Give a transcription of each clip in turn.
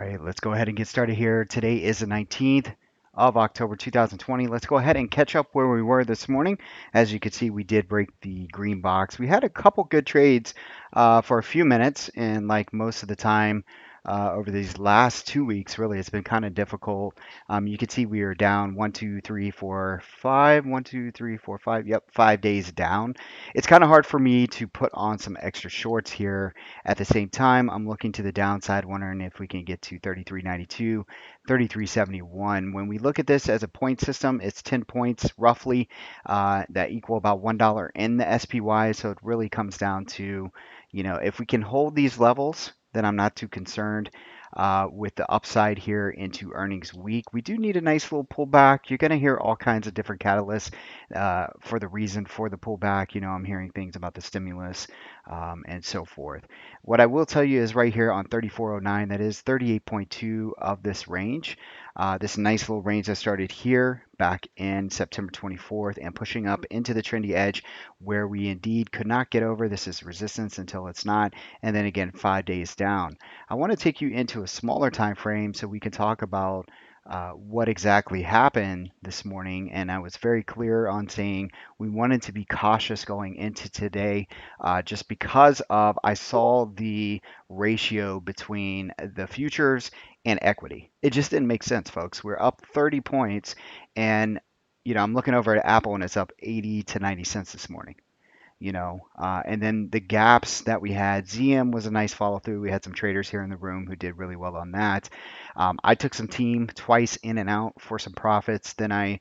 right, let's go ahead and get started here. Today is the 19th of October 2020. Let's go ahead and catch up where we were this morning. As you can see, we did break the green box. We had a couple good trades for a few minutes, and like most of the time over these last 2 weeks, really, it's been kind of difficult. You can see we are down 1, 2, 3, 4, 5, 1, 2, 3, 4, 5. Yep, 5 days down. It's kind of hard for me to put on some extra shorts here. At the same time, I'm looking to the downside, wondering if we can get to 33.92, 33.71. When we look at this as a point system, it's 10 points roughly that equal about $1 in the SPY. So it really comes down to, if we can hold these levels, then I'm not too concerned. With the upside here into earnings week, we do need a nice little pullback. You're going to hear all kinds of different catalysts for the reason for the pullback. I'm hearing things about the stimulus and so forth. What I will tell you is right here on 3409, that is 38.2 of this range. This nice little range that started here back in September 24th and pushing up into the trendy edge where we indeed could not get over. This is resistance until it's not. And then again, 5 days down. I want to take you into a smaller time frame so we can talk about what exactly happened this morning. And I was very clear on saying we wanted to be cautious going into today just because of I saw the ratio between the futures and equity. It just didn't make sense, folks. We're up 30 points, and I'm looking over at Apple, and it's up 80 to 90 cents this morning. And then the gaps that we had, ZM was a nice follow through. We had some traders here in the room who did really well on that. I took some team twice in and out for some profits. Then I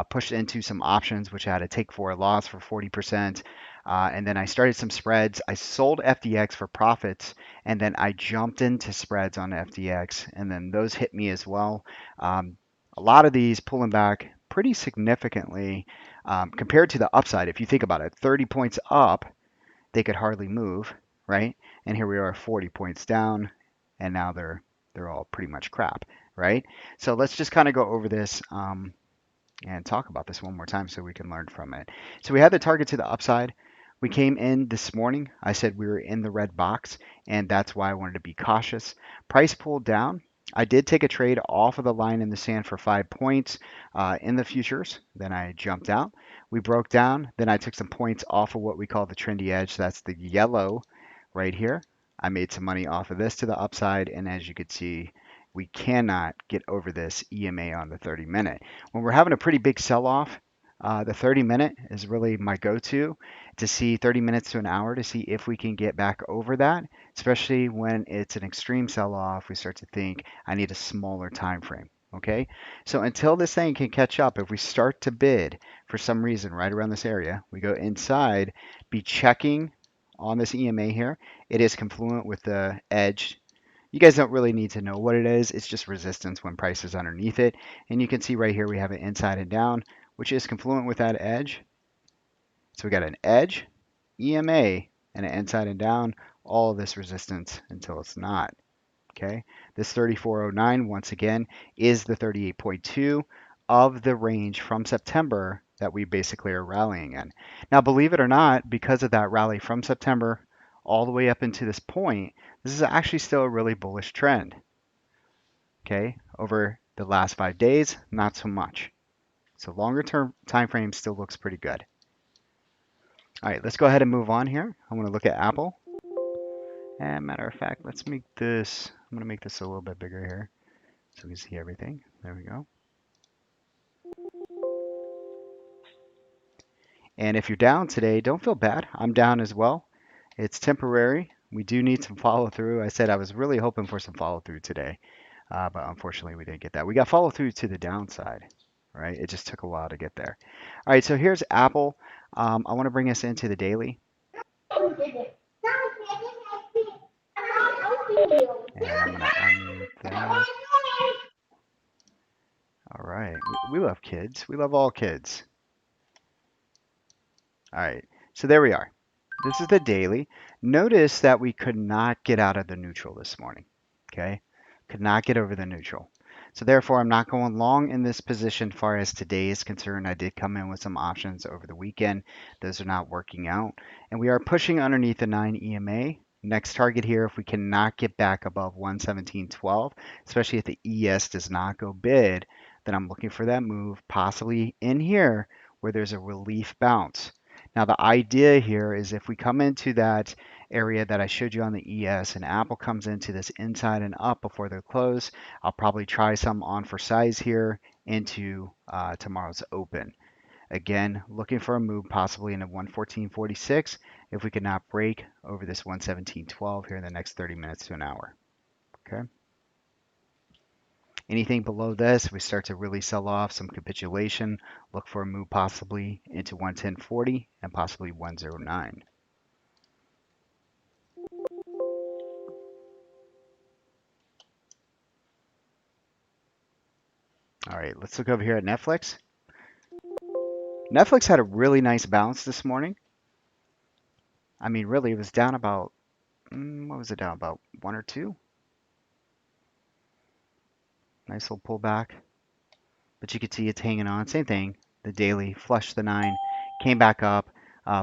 pushed into some options, which I had to take for a loss for 40%. And then I started some spreads. I sold FDX for profits, and then I jumped into spreads on FDX, and then those hit me as well. A lot of these pulling back pretty significantly compared to the upside. If you think about it, 30 points up, they could hardly move, right? And here we are, 40 points down, and now they're all pretty much crap, right? So let's just kind of go over this and talk about this one more time so we can learn from it. So we had the target to the upside. We came in this morning. I said we were in the red box, and that's why I wanted to be cautious. Price pulled down. I did take a trade off of the line in the sand for 5 points in the futures. Then I jumped out. We broke down. Then I took some points off of what we call the trendy edge. That's the yellow right here. I made some money off of this to the upside, and as you can see, we cannot get over this EMA on the 30-minute. When we're having a pretty big sell-off, the 30-minute is really my go-to to see 30 minutes to an hour to see if we can get back over that, especially when it's an extreme sell-off. We start to think I need a smaller time frame. Okay, so until this thing can catch up, if we start to bid for some reason right around this area, we go inside, be checking on this EMA here. It is confluent with the edge. You guys don't really need to know what it is. It's just resistance when price is underneath it. And you can see right here we have it inside and down, which is confluent with that edge. So we got an edge, EMA, and an inside and down, all of this resistance until it's not. Okay, this 3409 once again is the 38.2 of the range from September that we basically are rallying in. Now, believe it or not, because of that rally from September all the way up into this point, this is actually still a really bullish trend. Okay, over the last 5 days, not so much. So longer term time frame still looks pretty good. All right, let's go ahead and move on here. I want to look at Apple. And matter of fact, let's make this, I'm going to make this a little bit bigger here so we can see everything. There we go. And if you're down today, don't feel bad. I'm down as well. It's temporary. We do need some follow through. I said I was really hoping for some follow through today, but unfortunately we didn't get that. We got follow through to the downside, right? It just took a while to get there. All right, so here's Apple. I want to bring us into the daily. And I'm going to unmute that. All right, we love kids. We love all kids. All right, so there we are. This is the daily. Notice that we could not get out of the neutral this morning, okay? Could not get over the neutral. So therefore, I'm not going long in this position as far as today is concerned. I did come in with some options over the weekend. Those are not working out. And we are pushing underneath the 9 EMA. Next target here, if we cannot get back above 117.12, especially if the ES does not go bid, then I'm looking for that move possibly in here where there's a relief bounce. Now the idea here is if we come into that area that I showed you on the ES and Apple comes into this inside and up before their close, I'll probably try some on for size here into tomorrow's open. Again, looking for a move possibly into 114.46 if we could not break over this 117.12 here in the next 30 minutes to an hour. Okay. Anything below this, we start to really sell off some capitulation. Look for a move possibly into 110.40 and possibly 109. All right, let's look over here at Netflix. Netflix had a really nice bounce this morning. I mean, really, it was down about, what was it down about? One or two? Nice little pullback. But you can see it's hanging on. Same thing. The daily flushed the 9, came back up.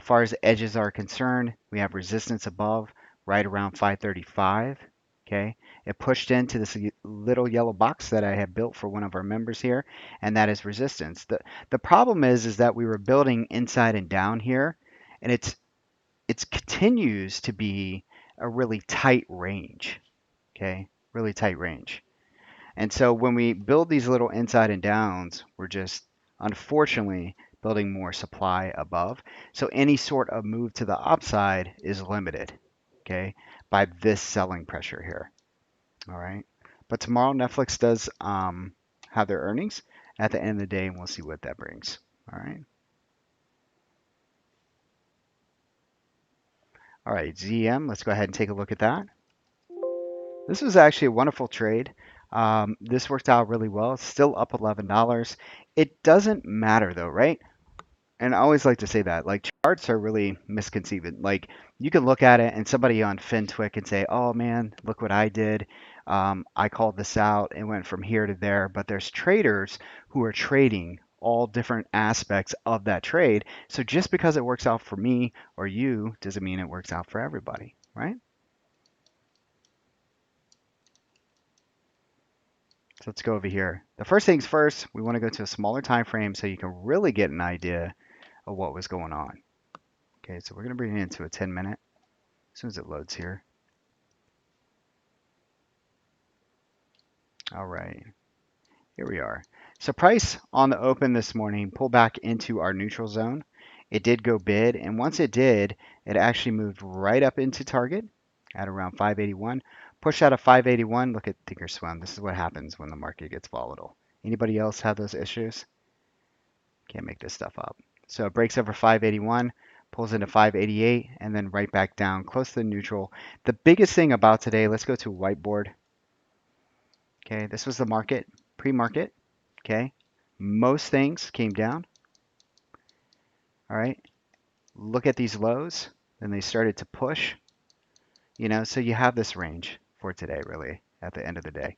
Far as edges are concerned, we have resistance above right around 535. Okay, it pushed into this little yellow box that I have built for one of our members here, and that is resistance. The problem is that we were building inside and down here, and it continues to be a really tight range. Okay, really tight range. And so when we build these little inside and downs, we're just unfortunately building more supply above. So any sort of move to the upside is limited, okay, by this selling pressure here. All right. But tomorrow Netflix does have their earnings at the end of the day, and we'll see what that brings. All right. All right, ZM, let's go ahead and take a look at that. This was actually a wonderful trade. This worked out really well. It's still up $11. It doesn't matter though, right? And I always like to say that, like charts are really misconceived. Like you can look at it and somebody on FinTwit can say, "Oh man, look what I did. I called this out and went from here to there." But there's traders who are trading all different aspects of that trade. So just because it works out for me or you doesn't mean it works out for everybody, right? So let's go over here. The first things first, we want to go to a smaller time frame so you can really get an idea of what was going on. Okay, so we're going to bring it into a 10 minute as soon as it loads here. All right, here we are. So price on the open this morning pulled back into our neutral zone. It did go bid, and once it did, it actually moved right up into target at around 581. Push out of 581. Look at Thinkorswim. This is what happens when the market gets volatile. Anybody else have those issues? Can't make this stuff up. So it breaks over 581, pulls into 588, and then right back down close to the neutral. The biggest thing about today, let's go to whiteboard. Okay, this was the market, pre-market. Okay, most things came down. All right, look at these lows, and they started to push. So you have this range for today, really, at the end of the day.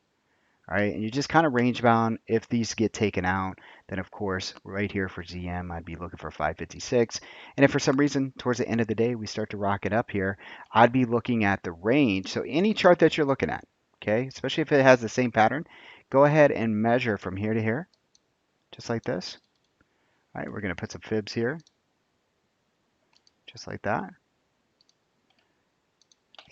All right, and you just kind of range bound. If these get taken out, then of course, right here for ZM, I'd be looking for 556. And if for some reason, towards the end of the day, we start to rock it up here, I'd be looking at the range. So any chart that you're looking at, okay, especially if it has the same pattern, go ahead and measure from here to here, just like this. All right, we're going to put some fibs here, just like that.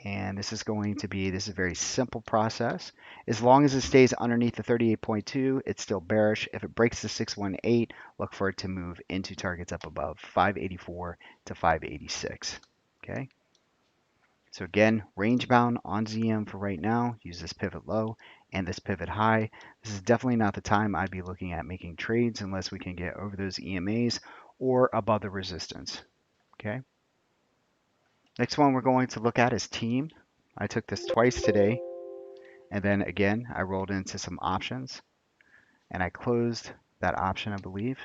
And this is a very simple process. As long as it stays underneath the 38.2, it's still bearish. If it breaks the 618, look for it to move into targets up above 584 to 586. Okay. So again, range bound on ZM for right now. Use this pivot low and this pivot high. This is definitely not the time I'd be looking at making trades unless we can get over those EMAs or above the resistance. Okay. Next one we're going to look at is team. I took this twice today, and then again, I rolled into some options, and I closed that option, I believe,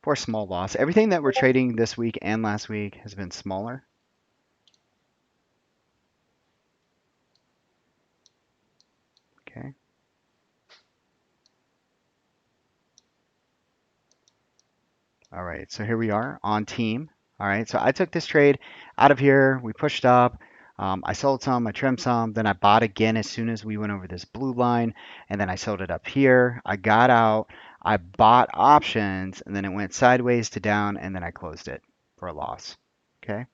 for a small loss. Everything that we're trading this week and last week has been smaller. Okay. All right, so here we are on team. All right, so I took this trade out of here. We pushed up. I sold some, I trimmed some, then I bought again as soon as we went over this blue line, and then I sold it up here. I got out, I bought options, and then it went sideways to down, and then I closed it for a loss. Okay,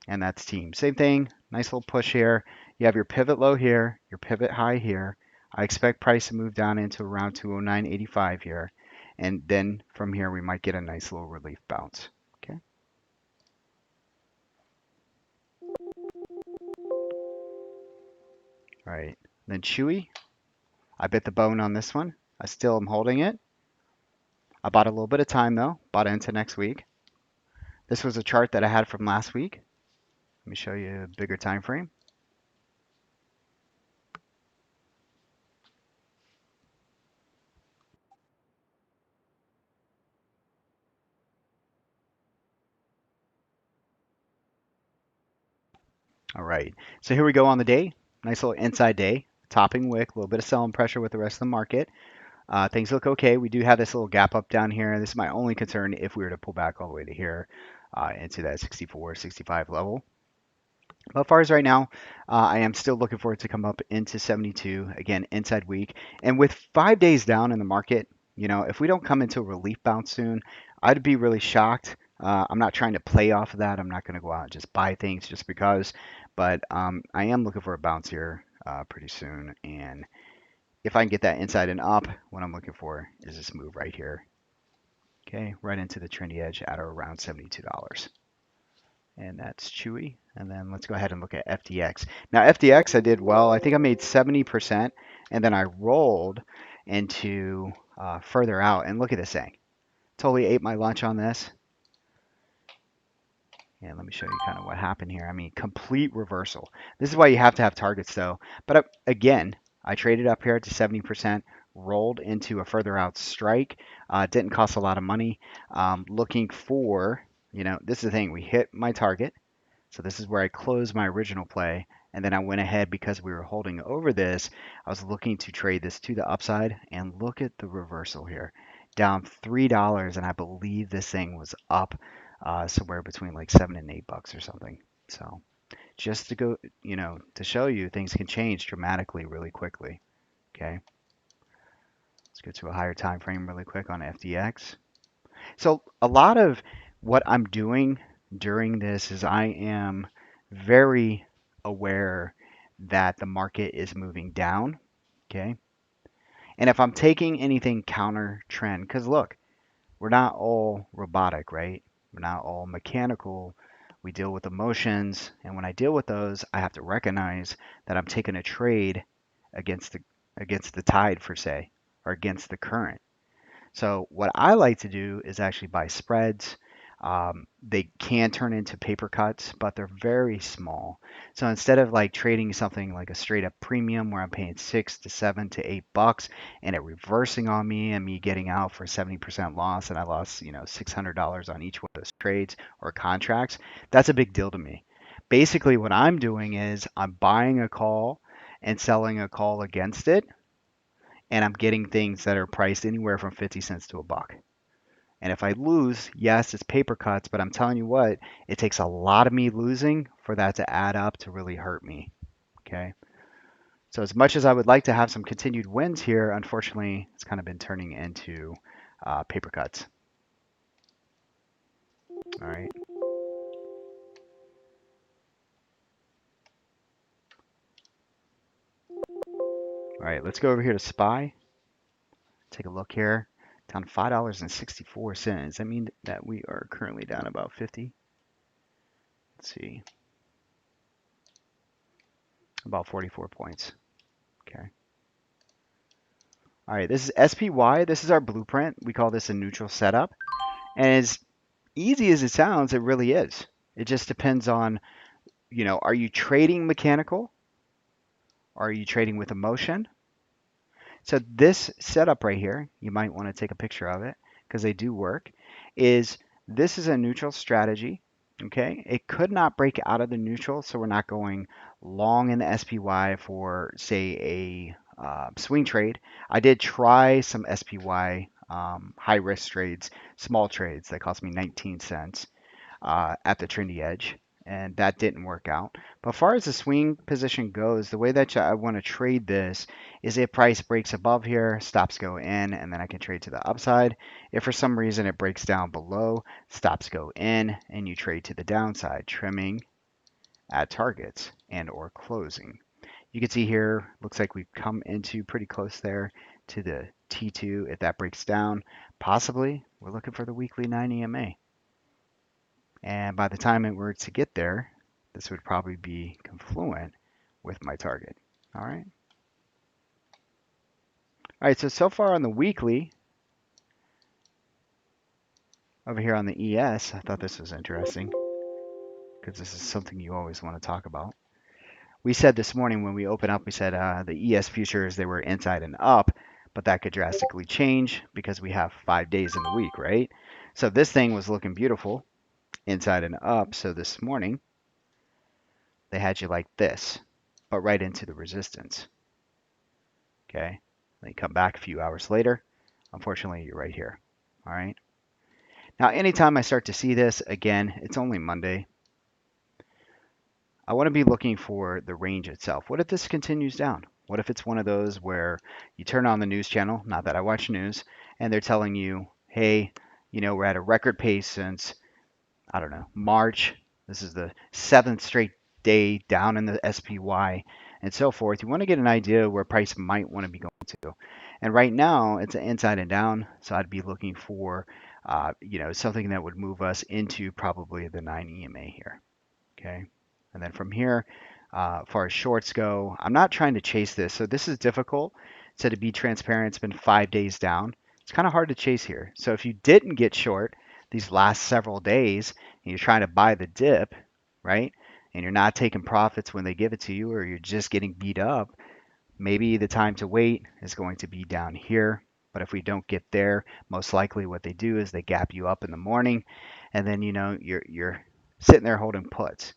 and that's team. Same thing, nice little push here. You have your pivot low here, your pivot high here. I expect price to move down into around 209.85 here, and then from here we might get a nice little relief bounce. Okay. All right. Then Chewy, I bit the bone on this one. I still am holding it. I bought a little bit of time though, bought into next week. This was a chart that I had from last week. Let me show you a bigger time frame. All right. So here we go on the day. Nice little inside day. Topping wick, a little bit of selling pressure with the rest of the market. Things look okay. We do have this little gap up down here. This is my only concern if we were to pull back all the way to here into that 64, 65 level. But as far as right now, I am still looking for it to come up into 72 again inside week. And with 5 days down in the market, if we don't come into a relief bounce soon, I'd be really shocked. I'm not trying to play off of that. I'm not going to go out and just buy things just because, but I am looking for a bounce here pretty soon. And if I can get that inside and up, what I'm looking for is this move right here. Okay, right into the trendy edge at or around $72. And that's Chewy. And then let's go ahead and look at FTX. Now, FTX, I did well. I think I made 70%, and then I rolled into further out. And look at this thing. Totally ate my lunch on this. And let me show you kind of what happened here. I mean, complete reversal. This is why you have to have targets, though. But again, I traded up here to 70%, rolled into a further out strike. Didn't cost a lot of money. Looking for, this is the thing. We hit my target. So this is where I closed my original play, and then I went ahead because we were holding over this. I was looking to trade this to the upside, and look at the reversal here, down $3, and I believe this thing was up somewhere between like $7 and $8 or something. So just to go, to show you things can change dramatically really quickly. Okay, let's go to a higher time frame really quick on FDX. So a lot of what I'm doing during this is I am very aware that the market is moving down. Okay. And if I'm taking anything counter trend, because look, we're not all robotic, right? We're not all mechanical. We deal with emotions. And when I deal with those, I have to recognize that I'm taking a trade against the tide, per se, or against the current. So what I like to do is actually buy spreads. They can turn into paper cuts, but they're very small. So instead of like trading something like a straight up premium where I'm paying 6 to 7 to 8 bucks and it reversing on me and me getting out for 70% loss and I lost, $600 on each one of those trades or contracts, that's a big deal to me. Basically, what I'm doing is I'm buying a call and selling a call against it, and I'm getting things that are priced anywhere from 50 cents to a buck. And if I lose, yes, it's paper cuts, but I'm telling you what, it takes a lot of me losing for that to add up to really hurt me. Okay. So as much as I would like to have some continued wins here, unfortunately, it's kind of been turning into paper cuts. All right. All right. Let's go over here to SPY. Take a look here. Down $5.64. Does that mean that we are currently down about 50? Let's see. About 44 points. Okay. All right, this is SPY. This is our blueprint. We call this a neutral setup. And as easy as it sounds, it really is. It just depends on, are you trading mechanical? Are you trading with emotion? So this setup right here, you might want to take a picture of it because they do work, this is a neutral strategy. Okay, it could not break out of the neutral, so we're not going long in the SPY for, say, a swing trade. I did try some SPY high risk trades, small trades that cost me 19 cents at the trendy edge, and that didn't work out. But as far as the swing position goes, the way that I want to trade this is if price breaks above here, stops go in, and then I can trade to the upside. If for some reason it breaks down below, stops go in, and you trade to the downside, trimming at targets and or closing. You can see here, looks like we've come into pretty close there to the T2. If that breaks down, possibly we're looking for the weekly 9 EMA. And by the time it were to get there, this would probably be confluent with my target. All right. All right, so far on the weekly, over here on the ES, I thought this was interesting because this is something you always want to talk about. We said this morning when we opened up, we said the ES futures, they were inside and up, but that could drastically change because we have 5 days in the week, right? So this thing was looking beautiful inside and up. So this morning, they had you like this, but right into the resistance. Okay. Then you come back a few hours later. Unfortunately, you're right here. All right. Now, anytime I start to see this, again, it's only Monday. I want to be looking for the range itself. What if this continues down? What if it's one of those where you turn on the news channel, not that I watch news, and they're telling you, hey, we're at a record pace since, I don't know, March. This is the seventh straight day down in the SPY and so forth. You want to get an idea where price might want to be going to. And right now, it's an inside and down, so I'd be looking for, something that would move us into probably the 9 EMA here. Okay. And then from here, as far as shorts go, I'm not trying to chase this. So this is difficult. So to be transparent, it's been 5 days down. It's kind of hard to chase here. So if you didn't get short these last several days and you're trying to buy the dip, right? And you're not taking profits when they give it to you, or you're just getting beat up, maybe the time to wait is going to be down here. But if we don't get there, most likely what they do is they gap you up in the morning, and then you're sitting there holding puts.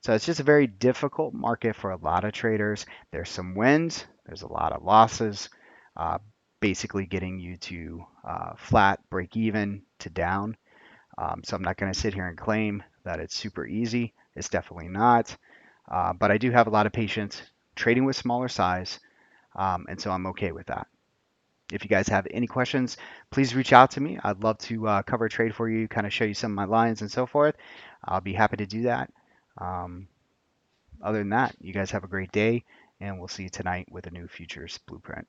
So it's just a very difficult market for a lot of traders. There's some wins, there's a lot of losses, uh, basically getting you to flat, break even to down. So I'm not going to sit here and claim that it's super easy. It's definitely not. But I do have a lot of patience trading with smaller size, and so I'm okay with that. If you guys have any questions, please reach out to me. I'd love to cover a trade for you, kind of show you some of my lines and so forth. I'll be happy to do that. Um, Other than that, you guys have a great day, and we'll see you tonight with a new futures blueprint.